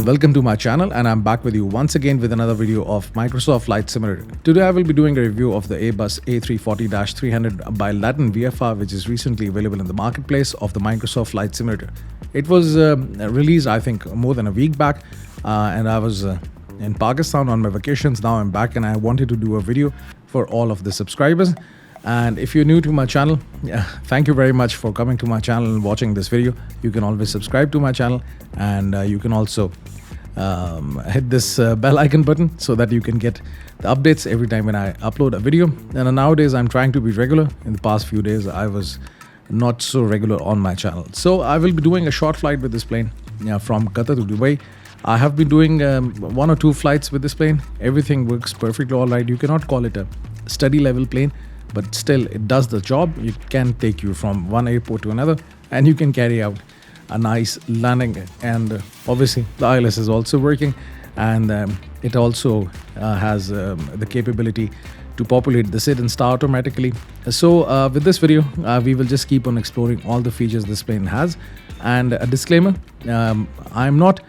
Welcome to my channel, and I'm back with you once again with another video of Microsoft Flight Simulator. Today I will be doing a review of the Airbus A340-300 by VRAM, which is recently available in the marketplace of the Microsoft Flight Simulator. It was released, I think, more than a week back, and I was in Pakistan on my vacations. Now I'm back and I wanted to do a video for all of the subscribers. And if you're new to my channel, thank you very much for coming to my channel and watching this video. You can always subscribe to my channel, and you can also hit this bell icon button so that you can get the updates every time when I upload a video. And nowadays I'm trying to be regular. In the past few days I was not so regular on my channel. So I will be doing a short flight with this plane from Qatar to Dubai. I have been doing 1 or 2 flights with this plane. Everything works perfectly all right. You cannot call it a study level plane, but still it does the job. It can take you from one airport to another, and you can carry out a nice landing. And obviously the ILS is also working, and it also has the capability to populate the sit and start automatically. So with this video we will just keep on exploring all the features this plane has. And a disclaimer, I'm not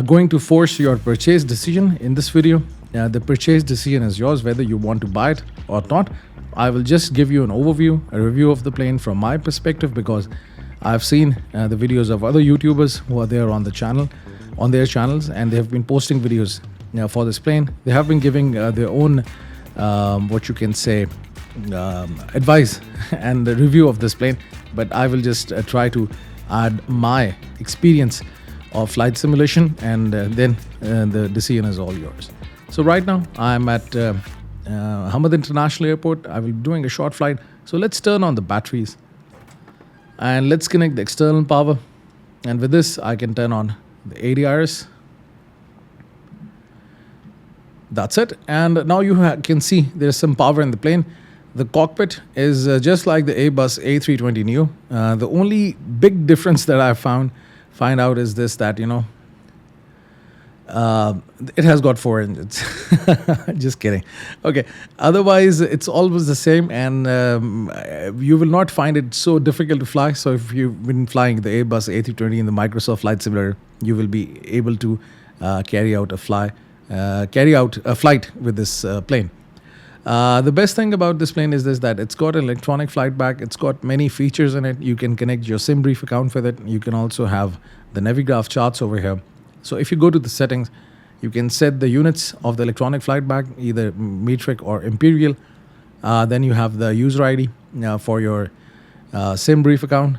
going to force your purchase decision in this video. The purchase decision is yours, whether you want to buy it or not. I will just give you an overview, a review of the plane from my perspective, because I've seen the videos of other YouTubers who are there on the channel, on their channels, and they have been posting videos for this plane. They have been giving their own, what you can say, advice and the review of this plane. But I will just try to add my experience of flight simulation, and then the decision is all yours. So right now I'm at Hamad International Airport. I will be doing a short flight. So let's turn on the batteries and let's connect the external power. And with this I can turn on the ADRS. That's it. And now you can see there's some power in the plane. The cockpit is just like the Airbus A320neo. The only big difference that I find out is this, that it has got 4 engines. Just kidding. Okay, otherwise it's always the same, and you will not find it so difficult to fly. So if you've been flying the Airbus A320 in the Microsoft Flight Simulator, you will be able to carry out a flight with this plane. The best thing about this plane is this, that it's got an electronic flight bag. It's got many features in it. You can connect your SimBrief account with it. You can also have the Navigraph charts over here. So if you go to the settings, you can set the units of the electronic flight bag, either metric or imperial. Then you have the user ID for your SimBrief account.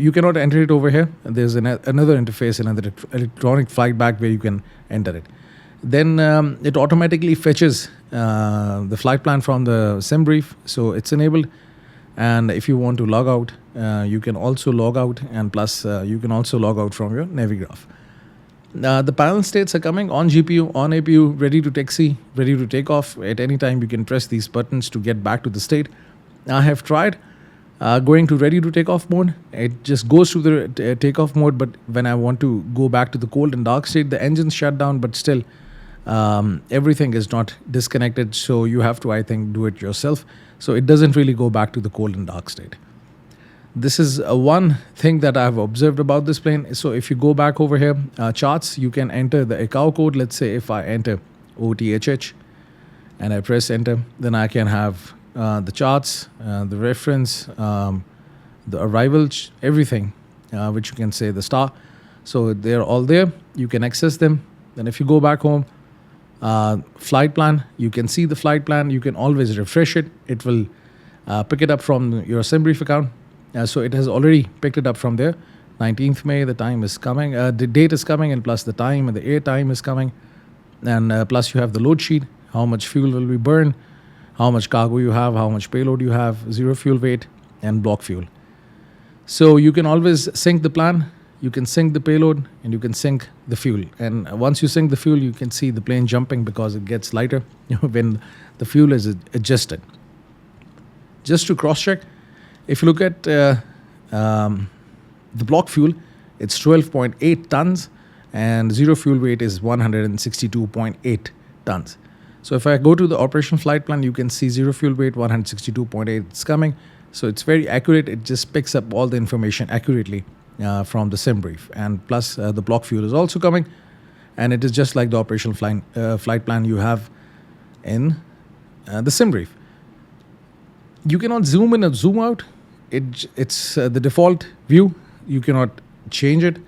You cannot enter it over here. There's another interface, another electronic flight bag where you can enter it. Then it automatically fetches the flight plan from the SimBrief, so it's enabled. And if you want to log out, you can also log out, and plus you can also log out from your Navigraph. The panel states are coming on GPU, on APU, ready to taxi, ready to take off. At any time you can press these buttons to get back to the state. I have tried going to ready to take off mode. It just goes to the takeoff mode, but when I want to go back to the cold and dark state, the engine's shut down, but still everything is not disconnected. So you have to, I think, do it yourself. So it doesn't really go back to the cold and dark state. This is one thing that I've observed about this plane. So if you go back over here, charts, you can enter the ICAO code. Let's say if I enter OTHH and I press enter, then I can have the charts, the reference, the arrival, everything, which you can say the star. So they're all there. You can access them. Then if you go back home, flight plan, you can see the flight plan. You can always refresh it. It will pick it up from your SimBrief account. So it has already picked it up from there. 19th May, the time is coming, the date is coming, and plus the time and the air time is coming. And plus you have the load sheet, how much fuel will be burned, how much cargo you have, how much payload you have, zero fuel weight, and block fuel. So you can always sync the plan, you can sync the payload, and you can sync the fuel. And once you sync the fuel, you can see the plane jumping because it gets lighter when the fuel is adjusted. Just to cross-check, if you look at the block fuel, it's 12.8 tons, and zero fuel weight is 162.8 tons. So if I go to the operation flight plan, you can see zero fuel weight 162.8 is coming. So it's very accurate. It just picks up all the information accurately from the sim brief. And plus the block fuel is also coming, and it is just like the operational flight plan you have in the sim brief. You cannot zoom in or zoom out. It's the default view. You cannot change it.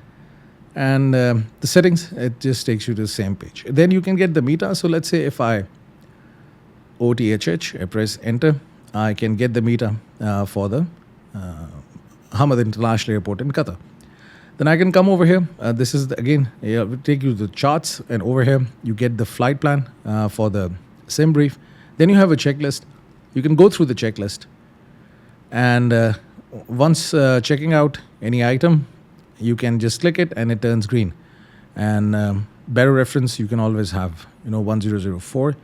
And the settings, it just takes you to the same page. Then you can get the META. So let's say if I OTHH, I press enter, I can get the META for the Hamad International Airport in Qatar. Then I can come over here. This is again, will take you to the charts, and over here you get the flight plan for the sim brief. Then you have a checklist. You can go through the checklist, and once checking out any item, you can just click it and it turns green. And better reference, you can always have 1004.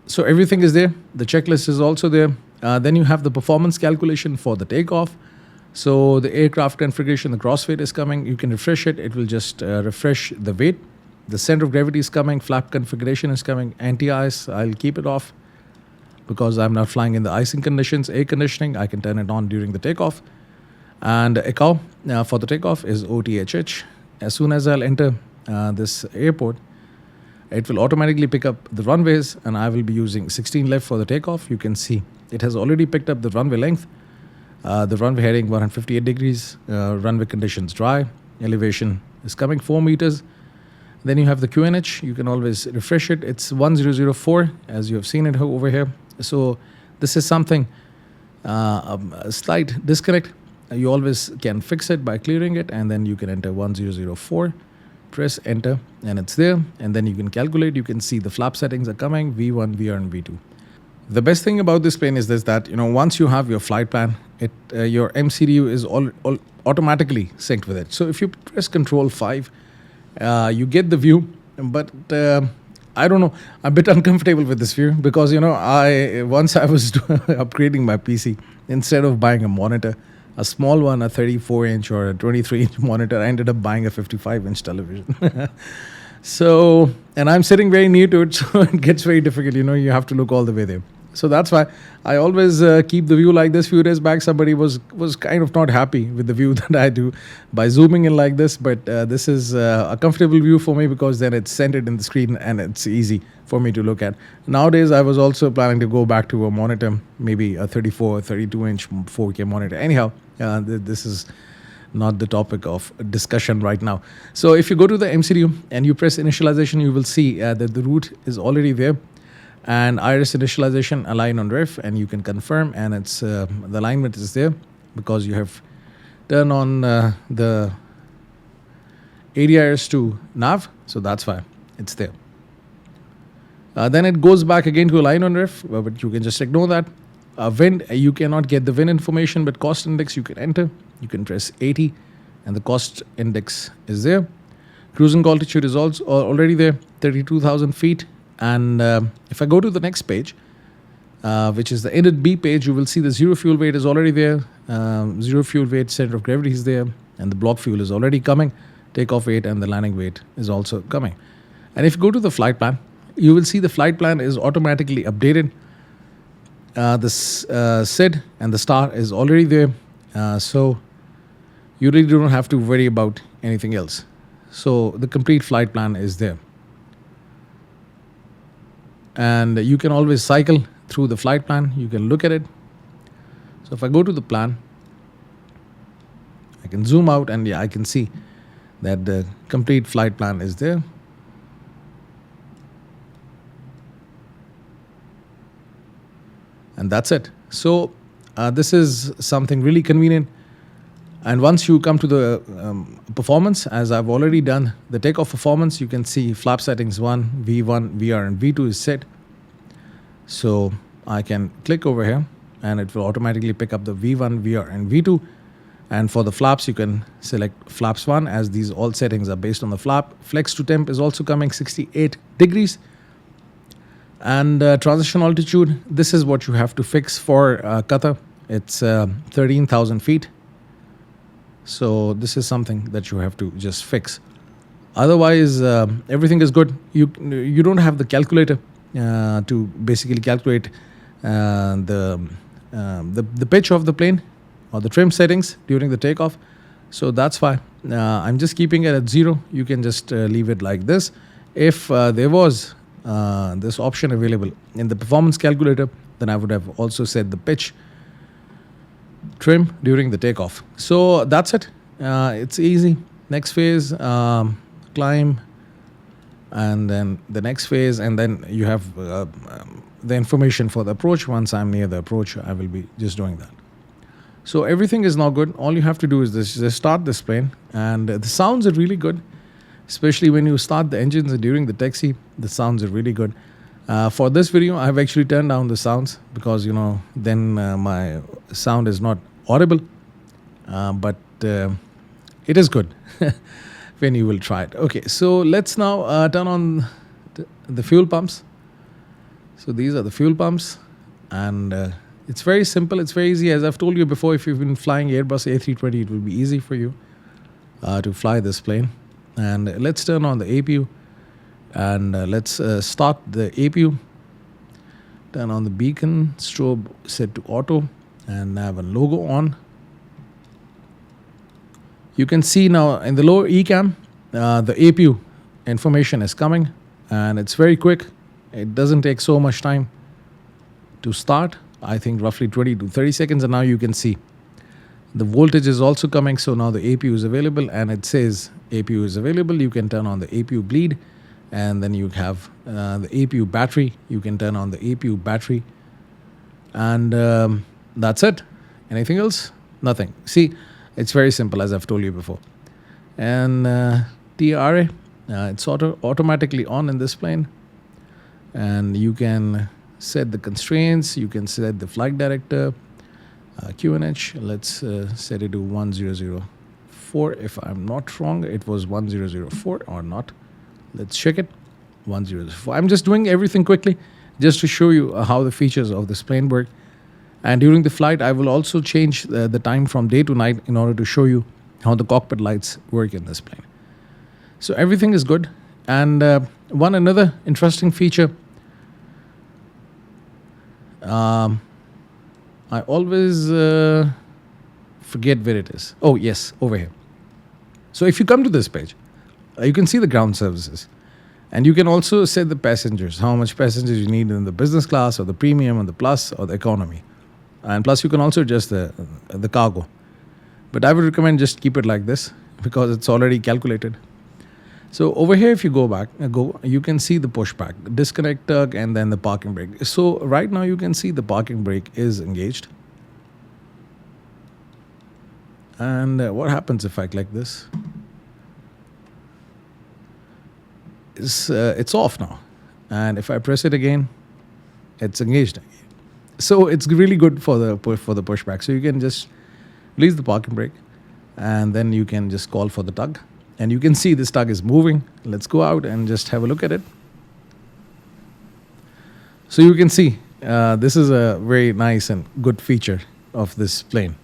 So everything is there. The checklist is also there. Then you have the performance calculation for the takeoff. So the aircraft configuration, the gross weight is coming. You can refresh it. It will just refresh the weight. The center of gravity is coming. Flap configuration is coming. Anti-ice, I'll keep it off because I'm not flying in the icing conditions. Air conditioning, I can turn it on during the takeoff. And ECO for the takeoff is OTHH. As soon as I'll enter this airport, it will automatically pick up the runways, and I will be using 16 left for the takeoff. You can see it has already picked up the runway length. The runway heading 158 degrees, runway conditions dry, elevation is coming 4 meters. Then you have the QNH. You can always refresh it. It's 1004, as you have seen it over here. So this is something, a slight disconnect. You always can fix it by clearing it, and then you can enter 1004, press enter, and it's there. And then you can calculate. You can see the flap settings are coming, V1, VR, and V2. The best thing about this plane is this, that once you have your flight plan, your MCDU is all automatically synced with it. So if you press Control 5, you get the view, but I don't know, I'm a bit uncomfortable with this view because I was upgrading my PC. Instead of buying a monitor, a small one, a 34-inch or a 23-inch monitor, I ended up buying a 55-inch television. So, and I'm sitting very near to it, so it gets very difficult. You have to look all the way there. So that's why I always keep the view like this. Few days back, somebody was kind of not happy with the view that I do by zooming in like this. But this is a comfortable view for me because then it's centered in the screen and it's easy for me to look at. Nowadays, I was also planning to go back to a monitor, maybe a 34, 32-inch 4K monitor. Anyhow, this is not the topic of discussion right now. So if you go to the MCDU and you press initialization, you will see that the route is already there. And iris initialization, align on ref, and you can confirm, and it's the alignment is there because you have turned on the ADIRS to nav, so that's why it's there. Then it goes back again to align on ref, but you can just ignore that. Wind, you cannot get the wind information, but cost index you can enter. You can press 80, and the cost index is there. Cruising altitude is also already there, 32,000 feet. And if I go to the next page, which is the edit B page, you will see the zero fuel weight is already there. Zero fuel weight, center of gravity is there, and the block fuel is already coming. Takeoff weight and the landing weight is also coming. And if you go to the flight plan, you will see the flight plan is automatically updated. The SID and the star is already there. So you really don't have to worry about anything else. So the complete flight plan is there. And you can always cycle through the flight plan. You can look at it. So if I go to the plan, I can zoom out and I can see that the complete flight plan is there. And that's it. So this is something really convenient. And once you come to the performance, as I've already done the takeoff performance, you can see flap settings 1, V1, VR, and V2 is set. So I can click over here and it will automatically pick up the V1, VR, and V2. And for the flaps, you can select flaps 1, as these all settings are based on the flap. Flex to temp is also coming 68 degrees. And transition altitude, this is what you have to fix for Qatar. It's 13,000 feet. So this is something that you have to just fix. Otherwise, everything is good. You don't have the calculator to basically calculate the the pitch of the plane or the trim settings during the takeoff. So that's why I'm just keeping it at 0. You can just leave it like this. If there was this option available in the performance calculator, then I would have also set the pitch trim during the takeoff. So that's it. It's easy. Next phase, climb, and then the next phase, and then you have the information for the approach. Once I'm near the approach, I will be just doing that. So everything is now good. All you have to do is just start this plane, and the sounds are really good, especially when you start the engines during the taxi. The sounds are really good. For this video, I've actually turned down the sounds because then my sound is not audible, but it is good when you will try it. Okay, so let's now turn on the fuel pumps. So these are the fuel pumps, and it's very simple. It's very easy. As I've told you before, if you've been flying Airbus A320, it will be easy for you to fly this plane. And let's turn on the APU, and let's start the APU. Turn on the beacon, strobe set to auto, and have a logo on. You can see now in the lower ECAM, the APU information is coming, and it's very quick. It doesn't take so much time to start. I think roughly 20 to 30 seconds, and now you can see the voltage is also coming. So now the APU is available, and it says APU is available. You can turn on the APU bleed, and then you have the APU battery. You can turn on the APU battery, and that's it. Anything else? Nothing. See, it's very simple, as I've told you before. And TRA, it's automatically on in this plane, and you can set the constraints. You can set the flight director, QNH. Let's set it to 1004. If I'm not wrong, it was 1004 or not. Let's check it. 1004. I'm just doing everything quickly just to show you how the features of this plane work. And during the flight, I will also change the time from day to night in order to show you how the cockpit lights work in this plane. So everything is good. And another interesting feature, I always forget where it is. Oh, yes, over here. So if you come to this page, you can see the ground services. And you can also set the passengers, how much passengers you need in the business class or the premium or the plus or the economy. And plus you can also adjust the cargo. But I would recommend just keep it like this because it's already calculated. So over here, if you go back, you can see the pushback, disconnect tug, and then the parking brake. So right now you can see the parking brake is engaged. And what happens if I click this? It's off now. And if I press it again, it's engaged again. So it's really good for the pushback. So you can just release the parking brake, and then you can just call for the tug. And you can see this tug is moving. Let's go out and just have a look at it. So you can see this is a very nice and good feature of this plane.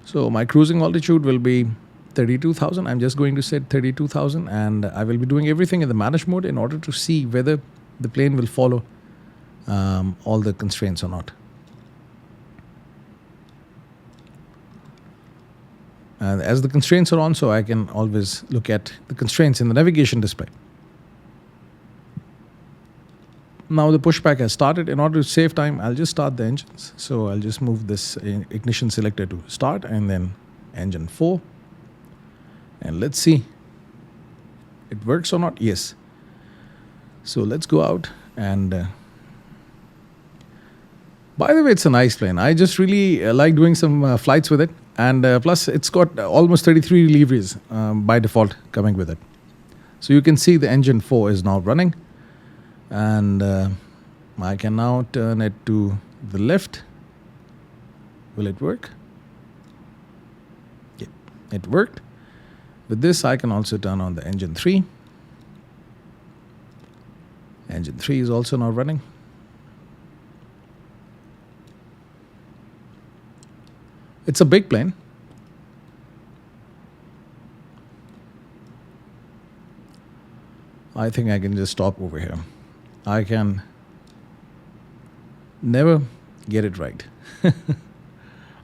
So my cruising altitude will be 32,000. I'm just going to set 32,000, and I will be doing everything in the manage mode in order to see whether the plane will follow all the constraints or not. And as the constraints are on, so I can always look at the constraints in the navigation display. Now the pushback has started. In order to save time, I'll just start the engines. So I'll just move this ignition selector to start, and then engine 4. And let's see it works or not. Yes. So let's go out. And by the way, it's a nice plane. I just really like doing some flights with it. And plus, it's got almost 33 deliveries by default coming with it. So you can see the engine 4 is now running. And I can now turn it to the left. Will it work? Yeah, it worked. With this, I can also turn on the engine 3. Engine 3 is also now running. It's a big plane. I think I can just stop over here. I can never get it right.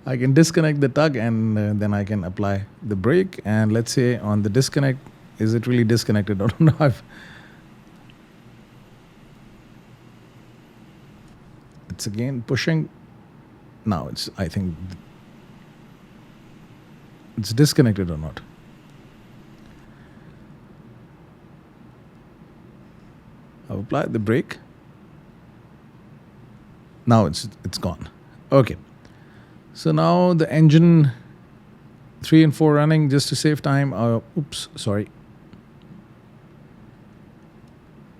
I can disconnect the tug and then I can apply the brake. And let's say on the disconnect, is it really disconnected? I don't know. It's again pushing. Now I think it's disconnected or not. I've applied the brake. Now it's gone. Okay. So now the engine 3 and 4 running just to save time. Oops, sorry.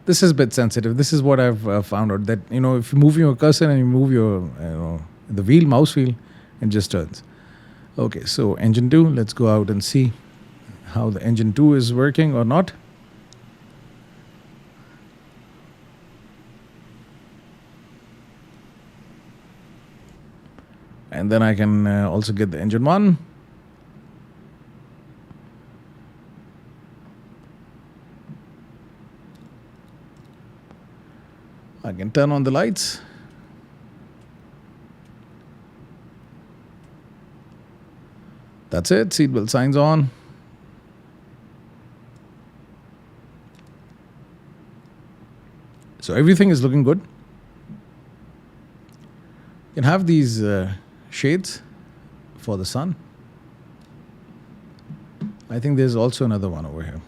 This is a bit sensitive. This is what I've found out, that if you move your cursor and you move your the mouse wheel, it just turns. Okay, so engine 2. Let's go out and see how the engine 2 is working or not. And then I can also get the engine 1. I can turn on the lights. That's it. Seatbelt signs on. So everything is looking good. You can have these shades for the sun. I think there's also another one over here.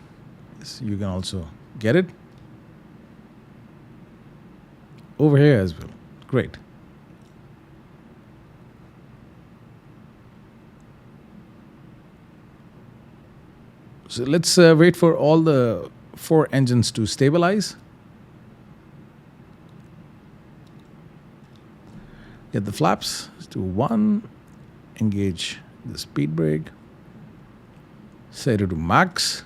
Yes, you can also get it over here as well. Great. So let's wait for all the 4 engines to stabilize. Get the flaps to 1. Engage the speed brake. Set it to max.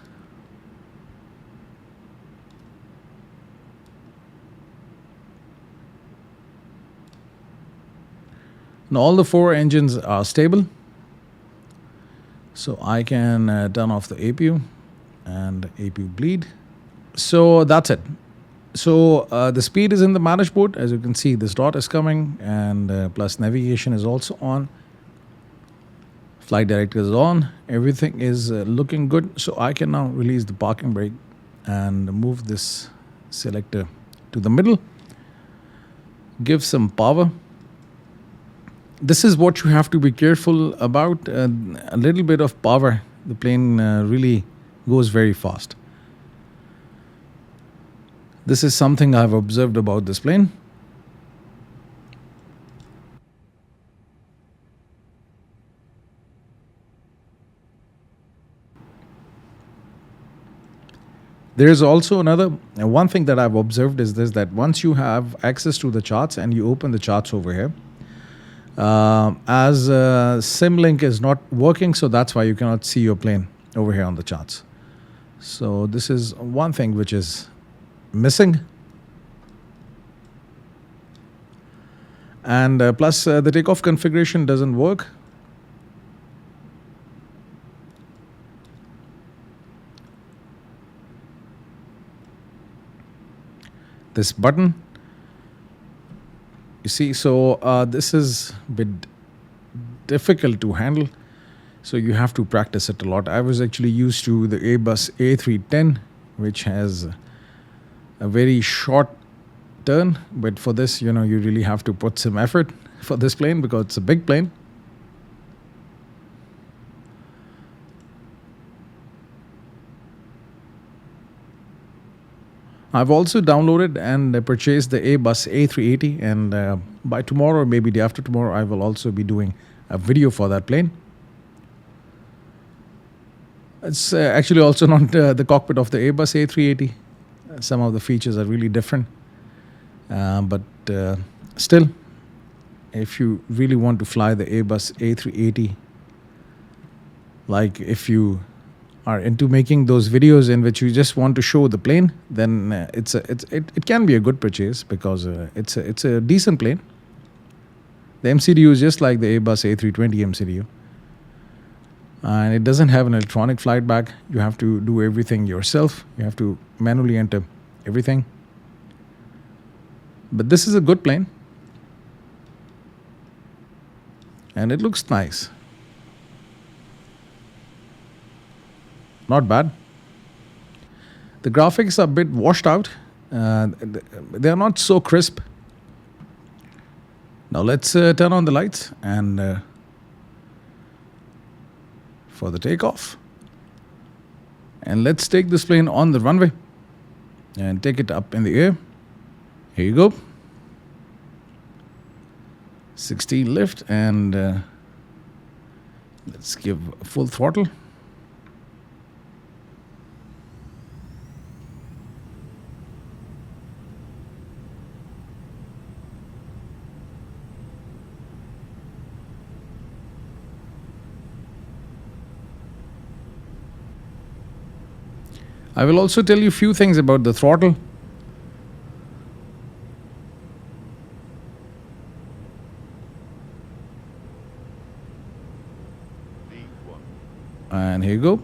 Now all the 4 engines are stable. So I can turn off the APU and APU bleed. So that's it. So the speed is in the manage mode. As you can see, this dot is coming, and plus navigation is also on. Flight director is on. Everything is looking good. So I can now release the parking brake and move this selector to the middle. Give some power. This is what you have to be careful about. A little bit of power, the plane really goes very fast. This is something I've observed about this plane. There is also one thing that I've observed is this, that once you have access to the charts and you open the charts over here, as Symlink is not working, so that's why you cannot see your plane over here on the charts. So this is one thing which is missing. And plus the takeoff configuration doesn't work. This button, you see, so this is a bit difficult to handle. So you have to practice it a lot. I was actually used to the Airbus A310, which has a very short turn. But for this, you really have to put some effort for this plane because it's a big plane. I've also downloaded and purchased the Airbus A380, and by tomorrow or maybe the after tomorrow, I will also be doing a video for that plane. It's actually also not the cockpit of the Airbus A380. Some of the features are really different. But still, if you really want to fly the Airbus A380, like if you are into making those videos in which you just want to show the plane, then it can be a good purchase because it's a decent plane. The MCDU is just like the Airbus A320 MCDU. And it doesn't have an electronic flight bag. You have to do everything yourself. You have to manually enter everything. But this is a good plane. And it looks nice. Not bad. The graphics are a bit washed out. They are not so crisp. Now let's turn on the lights and for the takeoff. And let's take this plane on the runway and take it up in the air. Here you go. 16 lift, and let's give full throttle. I will also tell you a few things about the throttle. And here you go.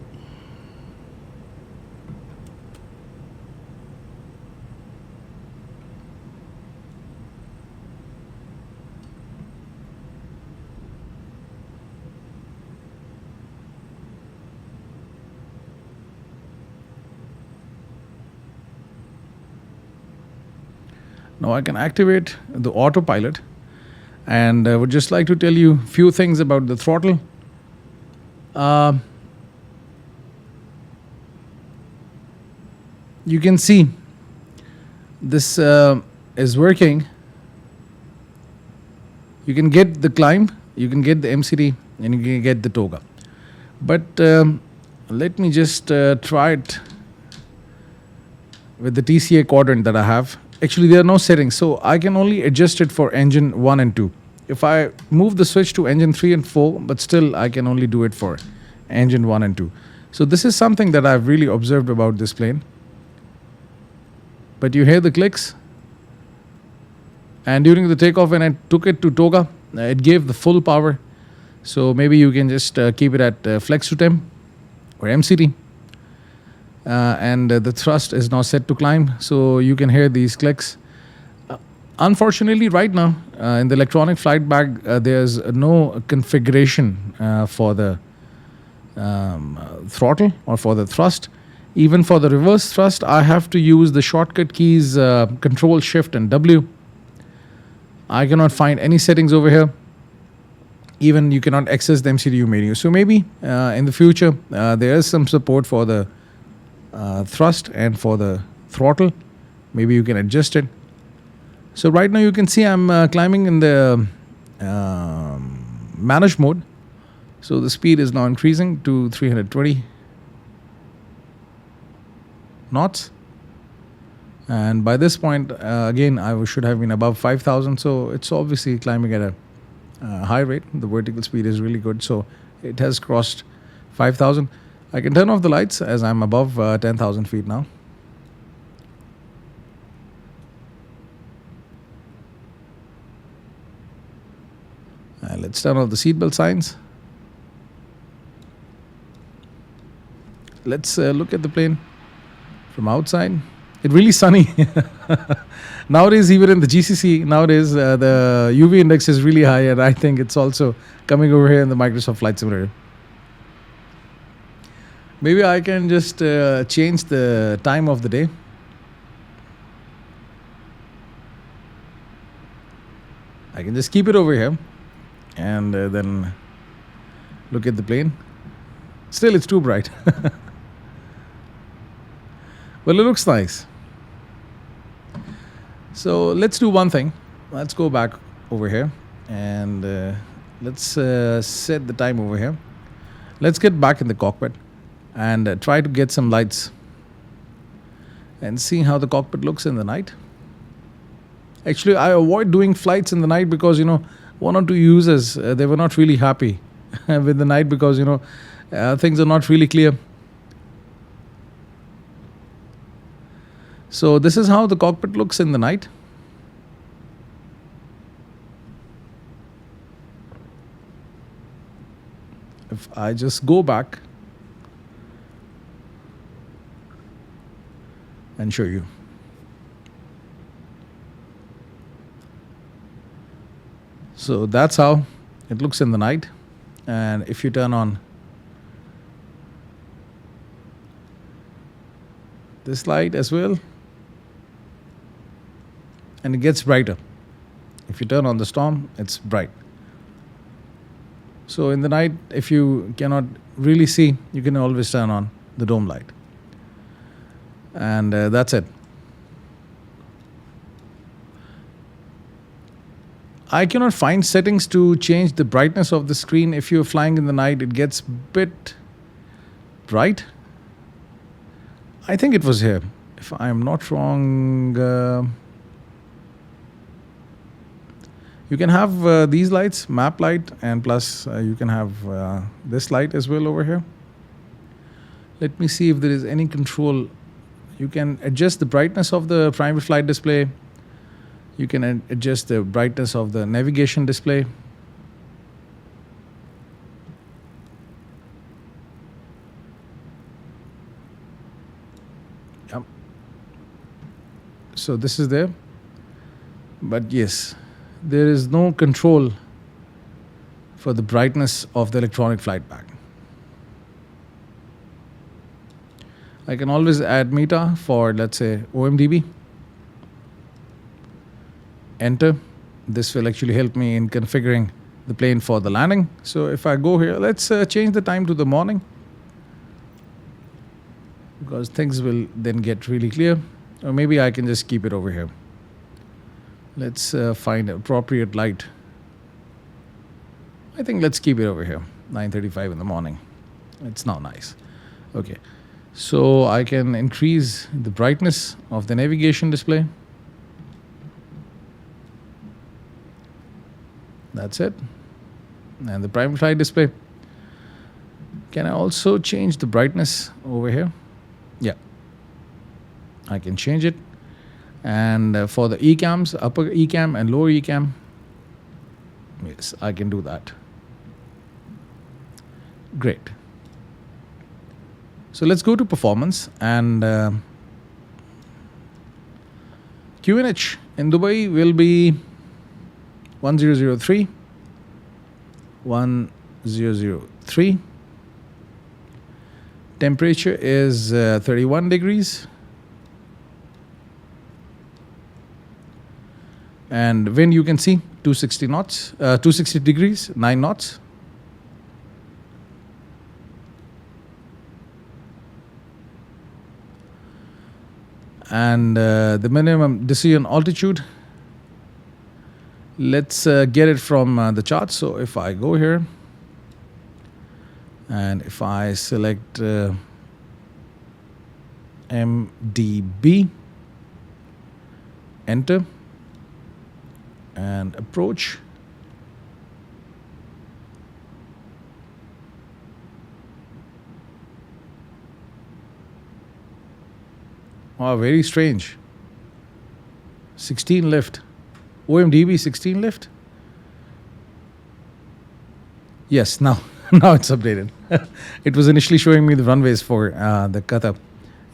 Now I can activate the autopilot, and I would just like to tell you a few things about the throttle. You can see this is working. You can get the climb, you can get the MCD, and you can get the toga. But let me just try it with the TCA quadrant that I have. Actually, there are no settings, so I can only adjust it for engine 1 and 2. If I move the switch to engine 3 and 4, but still I can only do it for engine 1 and 2. So this is something that I've really observed about this plane. But you hear the clicks. And during the takeoff, when I took it to toga, it gave the full power. So maybe you can just keep it at flex to temp or MCD. And the thrust is now set to climb, so you can hear these clicks. Unfortunately, right now in the electronic flight bag, there's no configuration for the throttle or for the thrust. Even for the reverse thrust, I have to use the shortcut keys Control, Shift, and W. I cannot find any settings over here. Even you cannot access the MCDU menu. So maybe in the future, there is some support for the thrust and for the throttle. Maybe you can adjust it. So right now you can see I'm climbing in the manage mode. So the speed is now increasing to 320 knots. And by this point, again, I should have been above 5,000. So it's obviously climbing at a high rate. The vertical speed is really good. So it has crossed 5,000. I can turn off the lights as I'm above 10,000 feet now. Let's turn off the seatbelt signs. Let's look at the plane from outside. It's really sunny. Nowadays, even in the GCC, nowadays the UV index is really high, and I think it's also coming over here in the Microsoft Flight Simulator. Maybe I can just change the time of the day. I can just keep it over here and then look at the plane. Still, it's too bright. Well, it looks nice. So let's do one thing. Let's go back over here and let's set the time over here. Let's get back in the cockpit and try to get some lights and see how the cockpit looks in the night. Actually, I avoid doing flights in the night because, one or two users, they were not really happy with the night because, things are not really clear. So this is how the cockpit looks in the night. If I just go back and show you. So that's how it looks in the night. And if you turn on this light as well, and it gets brighter. If you turn on the storm, it's bright. So in the night, if you cannot really see, you can always turn on the dome light. And that's it. I cannot find settings to change the brightness of the screen. If you're flying in the night, it gets a bit bright. I think it was here. If I'm not wrong, you can have these lights, map light, and plus you can have this light as well over here. Let me see if there is any control. You can adjust the brightness of the primary flight display. You can adjust the brightness of the navigation display. Yep. So this is there. But yes, there is no control for the brightness of the electronic flight bag. I can always add meta for, let's say, OMDB. Enter. This will actually help me in configuring the plane for the landing. So if I go here, let's change the time to the morning, because things will then get really clear. Or maybe I can just keep it over here. Let's find appropriate light. I think let's keep it over here, 9:35 in the morning. It's now nice. Okay. So I can increase the brightness of the navigation display. That's it. And the primary flight display. Can I also change the brightness over here? Yeah. I can change it. And for the ECAMs, upper ECAM and lower ECAM, yes, I can do that. Great. So let's go to performance, and QNH in Dubai will be 1003, 1003. Temperature is 31 degrees. And wind, you can see 260 knots, 260 degrees, 9 knots. And the minimum decision altitude, let's get it from the chart. So if I go here and if I select MDB, enter, and approach. Wow, very strange. 16 lift. OMDB 16 lift? Yes, now it's updated. It was initially showing me the runways for the Qatar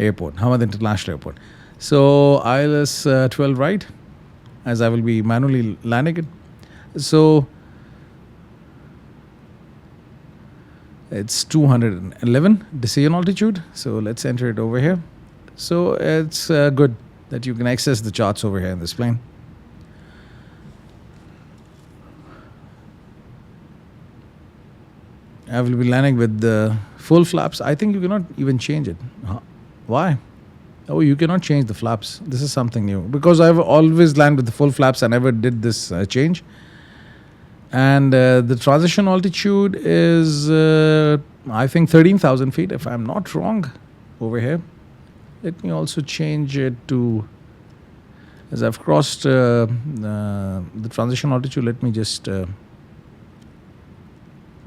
airport, Hamad International Airport. So ILS 12 right, as I will be manually landing it. So it's 211 decision altitude. So let's enter it over here. So it's good that you can access the charts over here in this plane. I will be landing with the full flaps. I think you cannot even change it. Why? Oh, you cannot change the flaps. This is something new. Because I've always landed with the full flaps. I never did this change. And the transition altitude is, I think, 13,000 feet, if I'm not wrong, over here. Let me also change it to, as I've crossed the transition altitude, let me just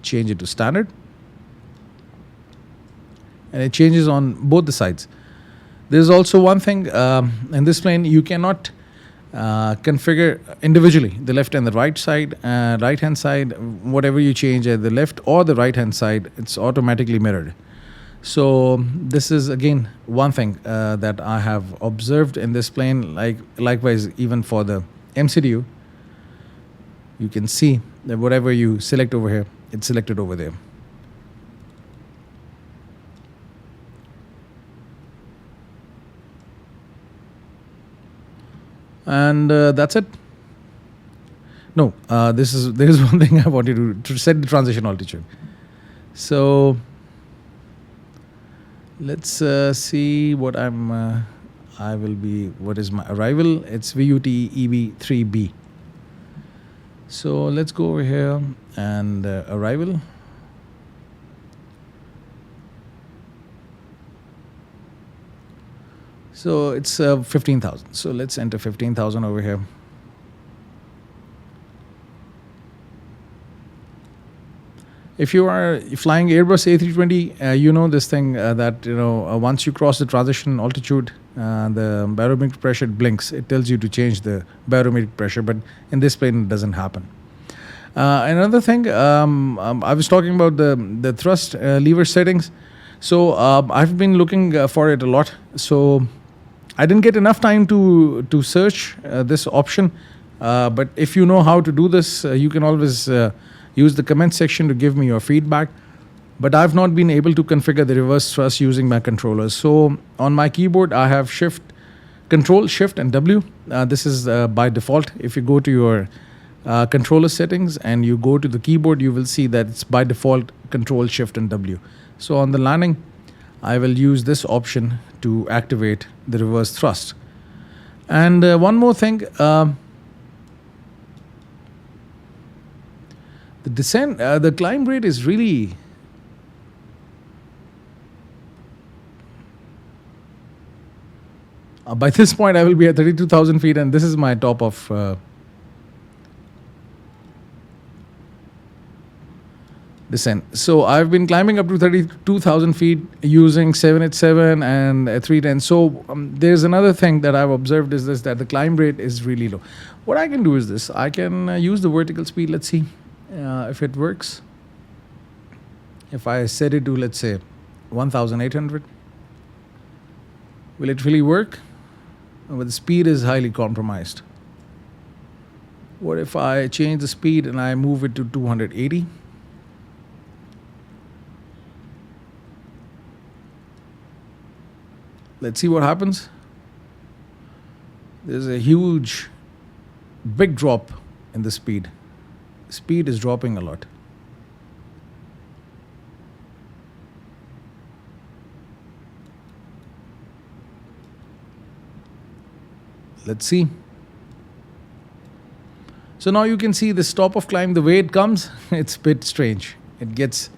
change it to standard. And it changes on both the sides. There's also one thing, in this plane, you cannot configure individually the left and the right side, right hand side, whatever you change at the left or the right hand side, it's automatically mirrored. So this is again one thing that I have observed in this plane. Likewise, even for the MCDU, you can see that whatever you select over here, it's selected over there. And that's it. No, there is one thing I wanted to set the transition altitude. So let's see what what is my arrival. It's VUT EB3B. So let's go over here and arrival. So it's 15,000. So let's enter 15,000 over here. If you are flying Airbus A320, you know this thing that once you cross the transition altitude, the barometric pressure blinks. It tells you to change the barometric pressure, but in this plane it doesn't happen. Another thing, I was talking about the thrust lever settings. So I've been looking for it a lot. So I didn't get enough time to search this option. But if you know how to do this, you can always use the comment section to give me your feedback. But I've not been able to configure the reverse thrust using my controllers. So on my keyboard, I have Control, Shift, and W. This is by default. If you go to your controller settings and you go to the keyboard, you will see that it's by default Control, Shift, and W. So on the landing, I will use this option to activate the reverse thrust. And one more thing. The descent, the climb rate is really by this point I will be at 32,000 feet, and this is my top of descent. So I've been climbing up to 32,000 feet using 787 and 310. So there's another thing that I've observed is this, that the climb rate is really low. What I can do is this. I can use the vertical speed. Let's see if it works. If I set it to, let's say, 1,800, will it really work? But the speed is highly compromised. What if I change the speed and I move it to 280? Let's see what happens. There's a huge, big drop in the speed. Speed is dropping a lot. Let's see. So now you can see the stop of climb, the way it comes, it's a bit strange. It's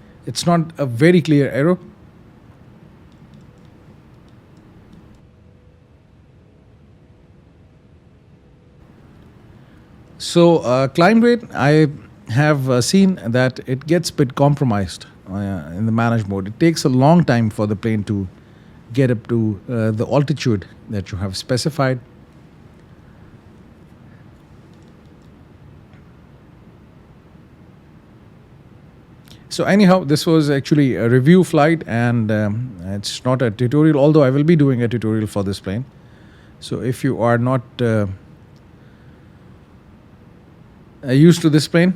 not a very clear arrow. So climb rate, I have seen that it gets a bit compromised in the managed mode. It takes a long time for the plane to get up to the altitude that you have specified. So anyhow, this was actually a review flight, and it's not a tutorial, although I will be doing a tutorial for this plane. So if you are not used to this plane,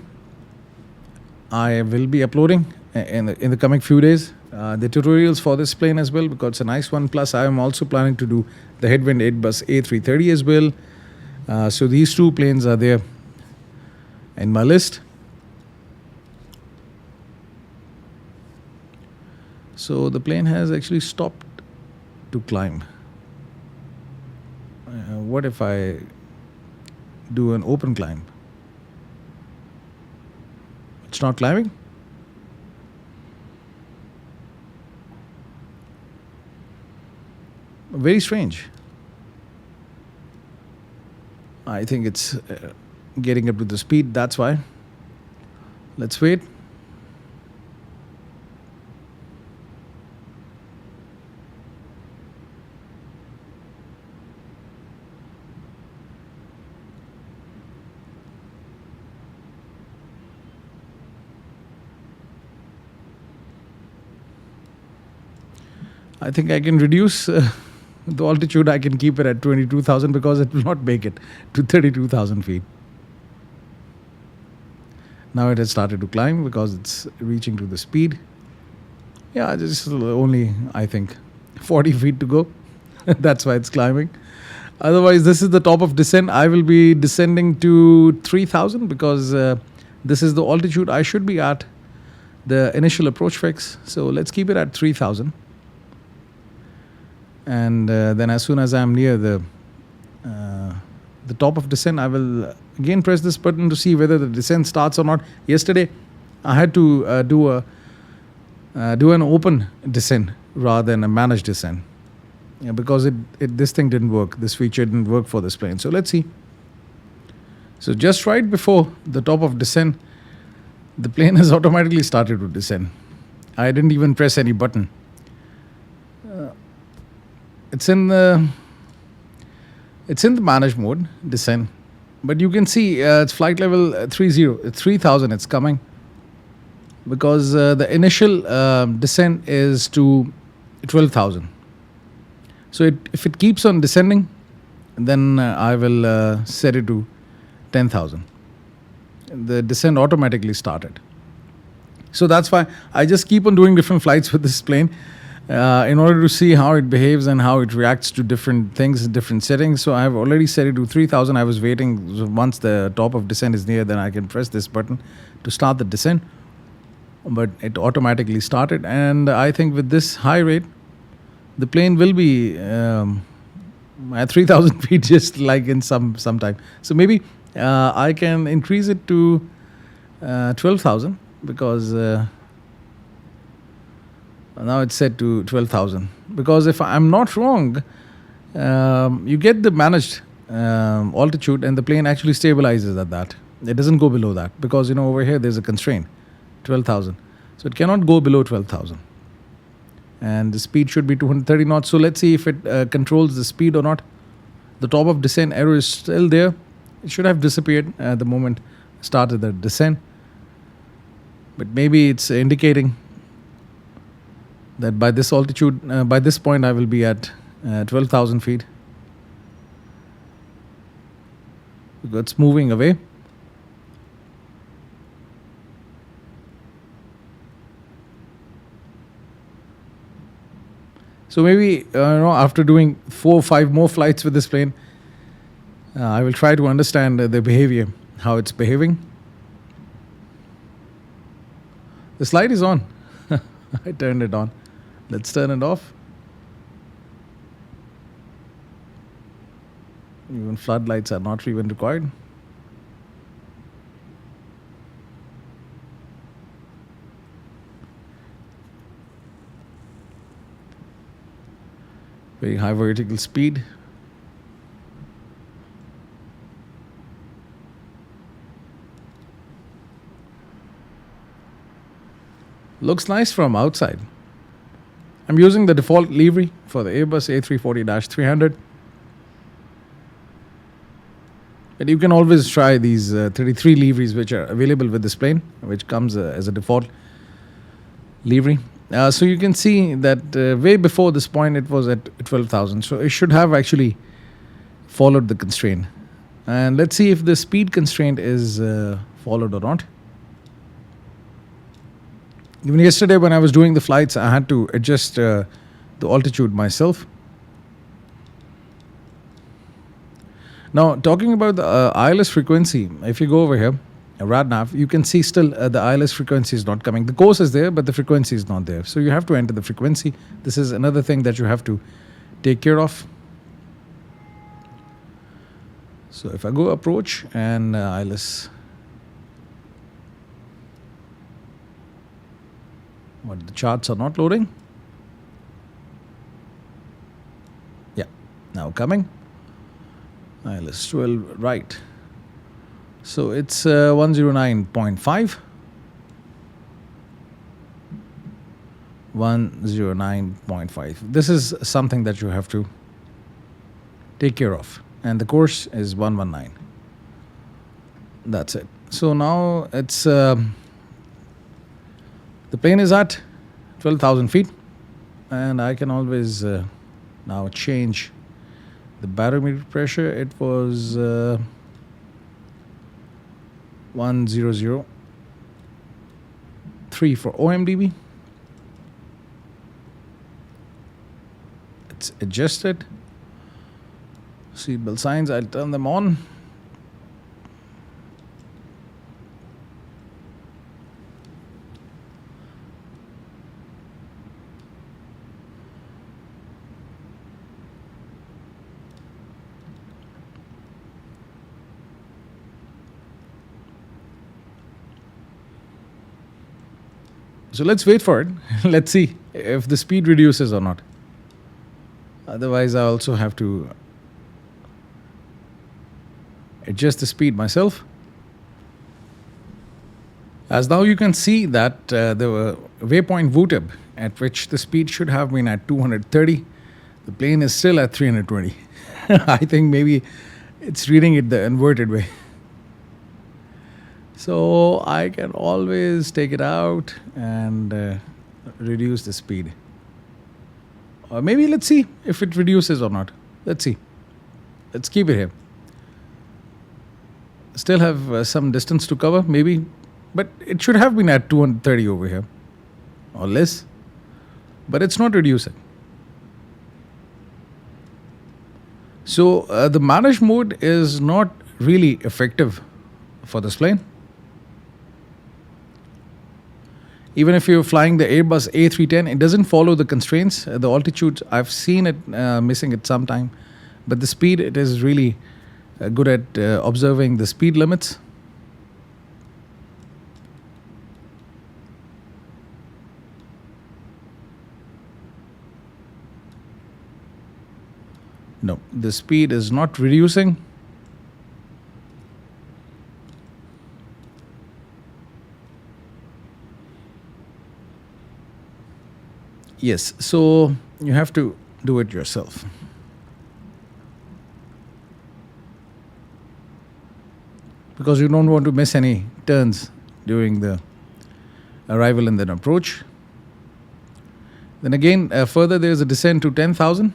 I will be uploading in the coming few days the tutorials for this plane as well, because it's a nice one. Plus I am also planning to do the headwind Airbus A330 as well. So these two planes are there in my list. So the plane has actually stopped to climb. What if I do an open climb? It's not climbing? Very strange. I think it's getting up to the speed, that's why. Let's wait. I think I can reduce the altitude. I can keep it at 22,000 because it will not make it to 32,000 feet. Now it has started to climb because it's reaching to the speed. Yeah, just only, I think, 40 feet to go. That's why it's climbing. Otherwise, this is the top of descent. I will be descending to 3,000 because this is the altitude I should be at the initial approach fix. So let's keep it at 3,000. And then as soon as I'm near the top of descent, I will again press this button to see whether the descent starts or not. Yesterday, I had to do an open descent rather than a managed descent. Yeah, because this thing didn't work. This feature didn't work for this plane. So let's see. So just right before the top of descent, the plane has automatically started to descend. I didn't even press any button. It's in the managed mode, descent. But you can see it's flight level 3,000. It's coming because the initial descent is to 12,000. So if it keeps on descending, then I will set it to 10,000. The descent automatically started. So that's why I just keep on doing different flights with this plane in order to see how it behaves and how it reacts to different things, different settings. So I've already set it to 3,000. I was waiting. So once the top of descent is near, then I can press this button to start the descent. But it automatically started. And I think with this high rate, the plane will be at 3,000 feet just like in some time. So maybe I can increase it to 12,000 because now it's set to 12,000. Because if I'm not wrong, you get the managed altitude and the plane actually stabilizes at that. It doesn't go below that because, over here there's a constraint, 12,000. So it cannot go below 12,000. And the speed should be 230 knots. So let's see if it controls the speed or not. The top of descent error is still there. It should have disappeared at the moment I started the descent. But maybe it's indicating that by this altitude, by this point, I will be at 12,000 feet. It's moving away. So maybe after doing 4 or 5 more flights with this plane, I will try to understand the behavior, how it's behaving. The slide is on. I turned it on. Let's turn it off. Even floodlights are not even required. Very high vertical speed. Looks nice from outside. I'm using the default livery for the Airbus A340-300. But you can always try these 33 liveries which are available with this plane, which comes as a default livery. So you can see that way before this point it was at 12,000. So it should have actually followed the constraint. And let's see if the speed constraint is followed or not. Even yesterday when I was doing the flights, I had to adjust the altitude myself. Now, talking about the ILS frequency, if you go over here, RadNav, you can see still the ILS frequency is not coming. The course is there, but the frequency is not there. So you have to enter the frequency. This is another thing that you have to take care of. So if I go approach and ILS, what, the charts are not loading? Yeah, now coming. ILS 12, right. So it's 109.5. 109.5. This is something that you have to take care of. And the course is 119. That's it. So now it's the plane is at 12,000 feet, and I can always now change the barometer pressure. It was 100. 3 for OMDB. It's adjusted. Seatbelt signs, I'll turn them on. So let's wait for it. Let's see if the speed reduces or not. Otherwise, I also have to adjust the speed myself. As now you can see that the waypoint VTIB at which the speed should have been at 230, the plane is still at 320. I think maybe it's reading it the inverted way. So I can always take it out and reduce the speed. Or maybe let's see if it reduces or not. Let's see. Let's keep it here. Still have some distance to cover, maybe. But it should have been at 230 over here. Or less. But it's not reducing. So the manage mode is not really effective for this plane. Even if you're flying the Airbus A310, it doesn't follow the constraints. The altitude, I've seen it missing it sometime. But the speed, it is really good at observing the speed limits. No, the speed is not reducing. Yes, so you have to do it yourself. Because you don't want to miss any turns during the arrival and then approach. Then again, further there is a descent to 10,000.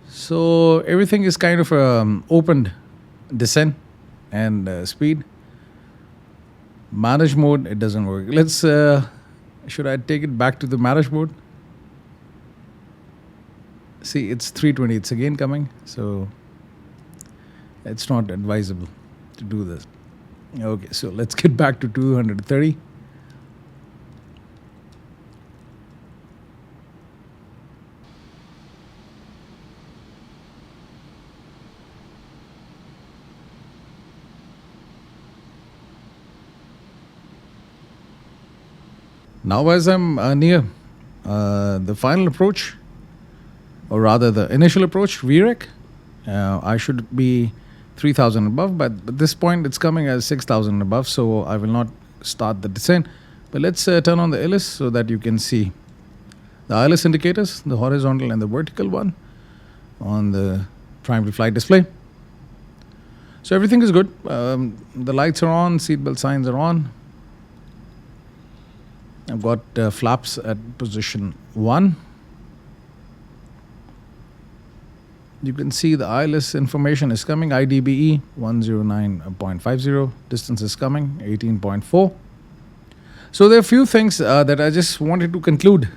So everything is kind of opened descent and speed. Manage mode, it doesn't work. Let's... should I take it back to the manage mode? See, it's 320. It's again coming. So it's not advisable to do this. Okay, so let's get back to 230. Now as I'm near the final approach, or rather the initial approach, VRAC, I should be 3,000 above, but at this point it's coming as 6,000 above, so I will not start the descent. But let's turn on the ILS so that you can see the ILS indicators, the horizontal and the vertical one on the primary flight display. So everything is good. The lights are on, seatbelt signs are on. I've got flaps at position 1. You can see the ILS information is coming, IDBE 109.50, distance is coming, 18.4. So there are a few things that I just wanted to conclude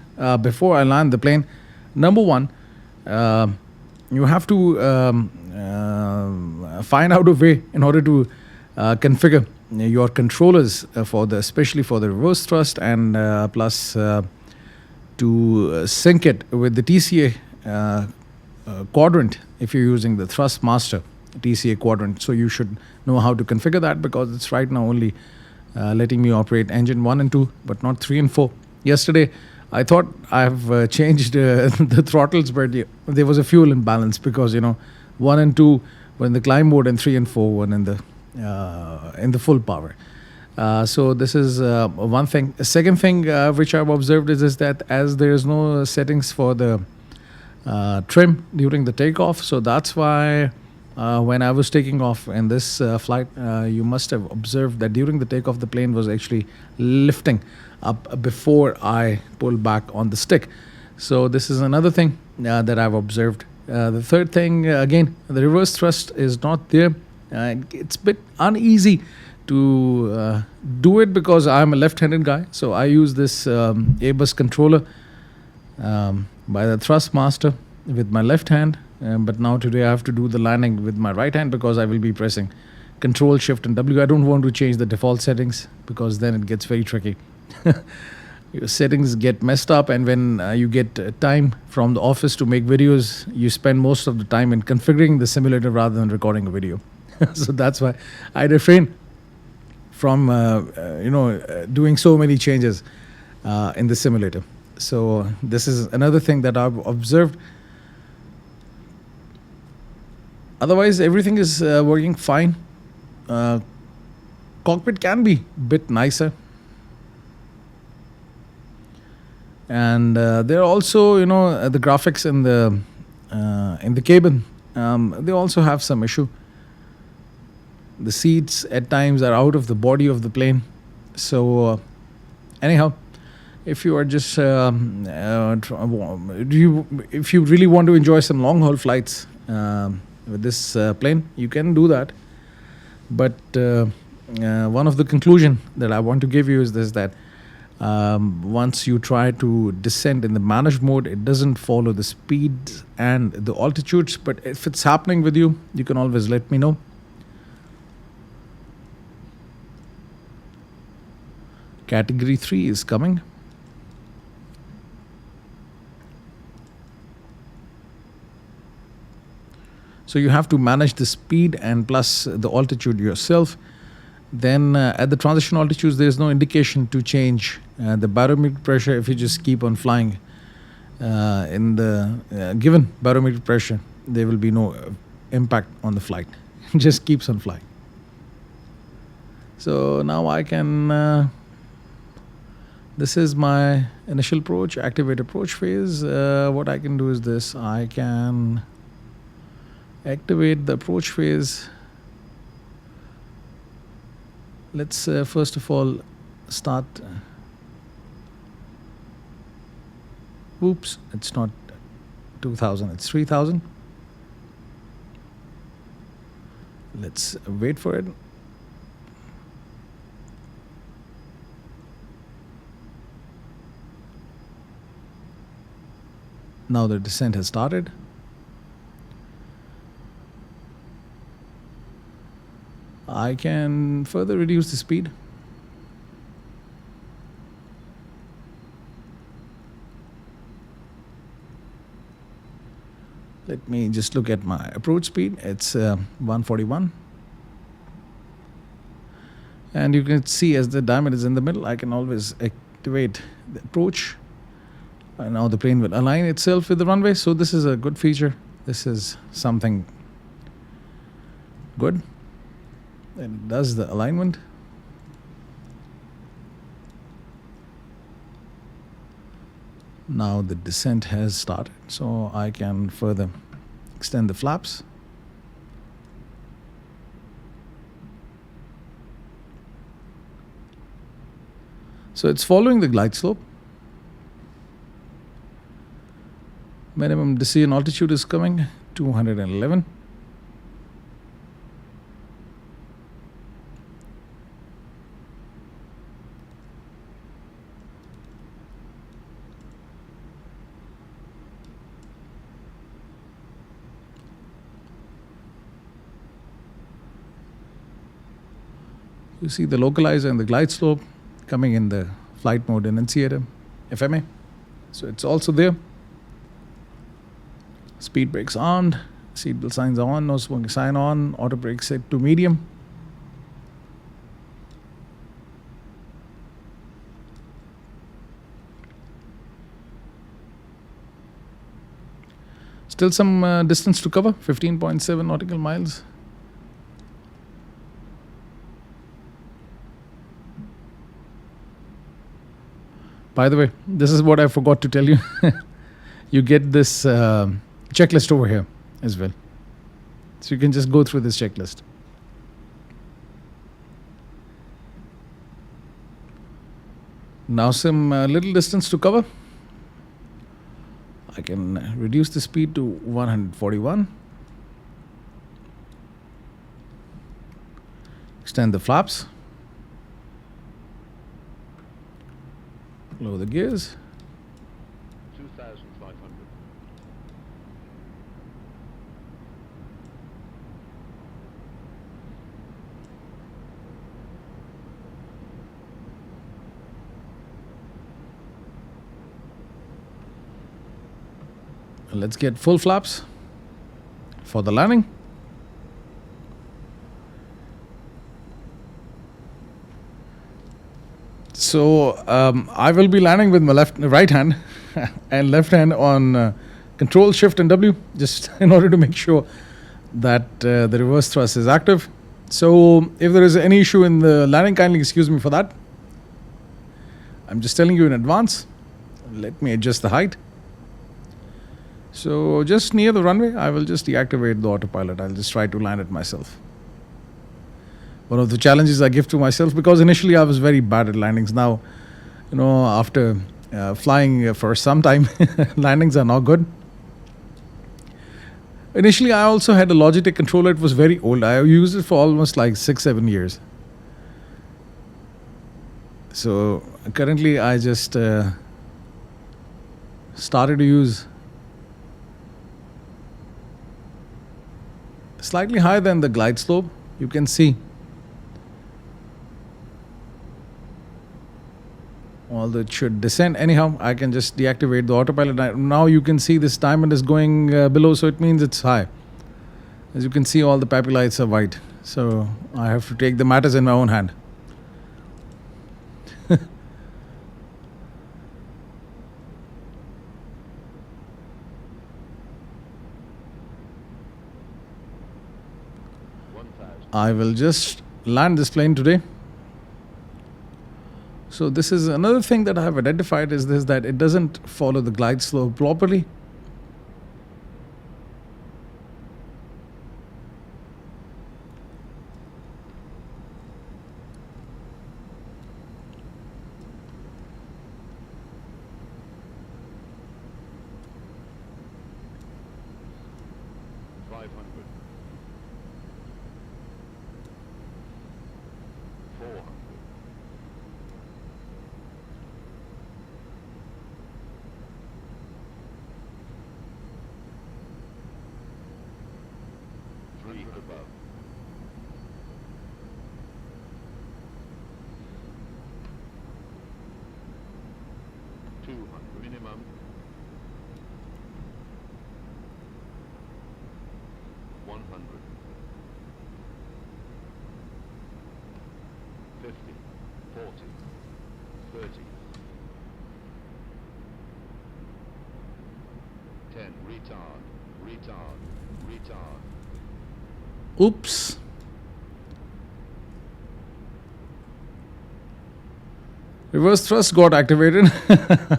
before I land the plane. Number one, you have to find out a way in order to configure your controllers especially for the reverse thrust, and plus to sync it with the TCA quadrant if you're using the thrust master TCA quadrant. So you should know how to configure that, because it's right now only letting me operate engine 1 and 2, but not 3 and 4. Yesterday I thought I've changed the throttles, but there was a fuel imbalance, because 1 and 2 were in the climb mode and 3 and 4 were in the full power. So this is one thing. A second thing which I've observed is that as there is no settings for the trim during the takeoff, so that's why when I was taking off in this flight, you must have observed that during the takeoff the plane was actually lifting up before I pulled back on the stick. So this is another thing that I've observed. The third thing, again, the reverse thrust is not there. It's a bit uneasy to do it because I'm a left-handed guy. So I use this Airbus controller by the Thrustmaster with my left hand. But now today I have to do the landing with my right hand because I will be pressing Control, Shift, and W. I don't want to change the default settings because then it gets very tricky. Your settings get messed up, and when you get time from the office to make videos, you spend most of the time in configuring the simulator rather than recording a video. So that's why I refrain from doing so many changes in the simulator. So this is another thing that I've observed. Otherwise, everything is working fine. Cockpit can be a bit nicer. And there are also, the graphics in the cabin. They also have some issue. The seats at times are out of the body of the plane. So anyhow, if you are just if you really want to enjoy some long haul flights with this plane, you can do that. But one of the conclusion that I want to give you is this, that once you try to descend in the managed mode, it doesn't follow the speeds and the altitudes. But if it's happening with you, you can always let me know. Category 3 is coming. So you have to manage the speed and plus the altitude yourself. Then at the transition altitudes, there's no indication to change the barometric pressure. If you just keep on flying in the given barometric pressure, there will be no impact on the flight. It just keeps on flying. So now I can, this is my initial approach, activate approach phase. What I can do is this, I can activate the approach phase. Let's first of all start. Oops, it's not 2000, it's 3000. Let's wait for it. Now the descent has started. I can further reduce the speed. Let me just look at my approach speed. It's 141. And you can see as the diamond is in the middle, I can always activate the approach. And now the plane will align itself with the runway. So this is a good feature. This is something good. And it does the alignment. Now the descent has started, so I can further extend the flaps. So it's following the glide slope. Minimum decision altitude is coming, 211. You see the localizer and the glide slope coming in the flight mode enunciator, FMA. So it's also there. Speed brakes on, seatbelt signs on, no smoking sign on, auto brake set to medium. Still some distance to cover, 15.7 nautical miles. By the way, this is what I forgot to tell you. You get this checklist over here as well. So you can just go through this checklist. Now some little distance to cover. I can reduce the speed to 141. Extend the flaps. Lower the gears. 2,500. Let's get full flaps for the landing. So I will be landing with my right hand and left hand on Control, Shift and W, just in order to make sure that the reverse thrust is active. So if there is any issue in the landing, kindly excuse me for that. I'm just telling you in advance. Let me adjust the height. So just near the runway, I will just deactivate the autopilot. I'll just try to land it myself. One of the challenges I give to myself, because initially I was very bad at landings. Now, after flying for some time, landings are now good. Initially, I also had a Logitech controller. It was very old. I used it for almost like 6-7 years. So currently, I just started to use slightly higher than the glide slope. You can see, although it should descend anyhow, I can just deactivate the autopilot. Now you can see this diamond is going below, so it means it's high. As you can see, all the papi lights are white, so I have to take the matters in my own hand. I will just land this plane today. So this is another thing that I have identified, is this, that it doesn't follow the glide slope properly. Above. 200 minimum. 100. 50. 40. 30. 10. Retard. Oops. Reverse thrust got activated.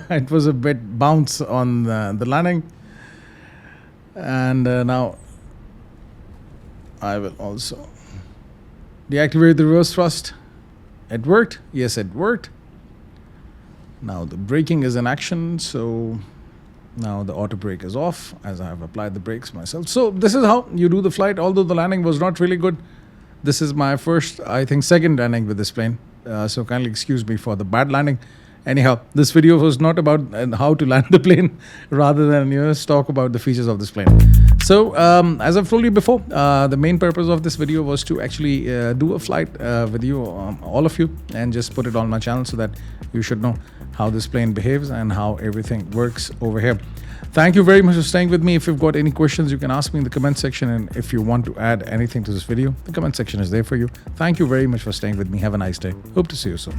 It was a bit bounce on the landing. And now I will also deactivate the reverse thrust. It worked. Yes, it worked. Now the braking is in action. So now the auto brake is off, as I have applied the brakes myself. So this is how you do the flight. Although the landing was not really good, this is my second landing with this plane. So kindly excuse me for the bad landing. Anyhow, this video was not about how to land the plane, rather than just talk about the features of this plane. So as I've told you before, the main purpose of this video was to actually do a flight with you, all of you, and just put it on my channel so that you should know how this plane behaves and how everything works over here. Thank you very much for staying with me. If you've got any questions, you can ask me in the comment section, and if you want to add anything to this video, the comment section is there for you. Thank you very much for staying with me. Have a nice day. Hope to see you soon.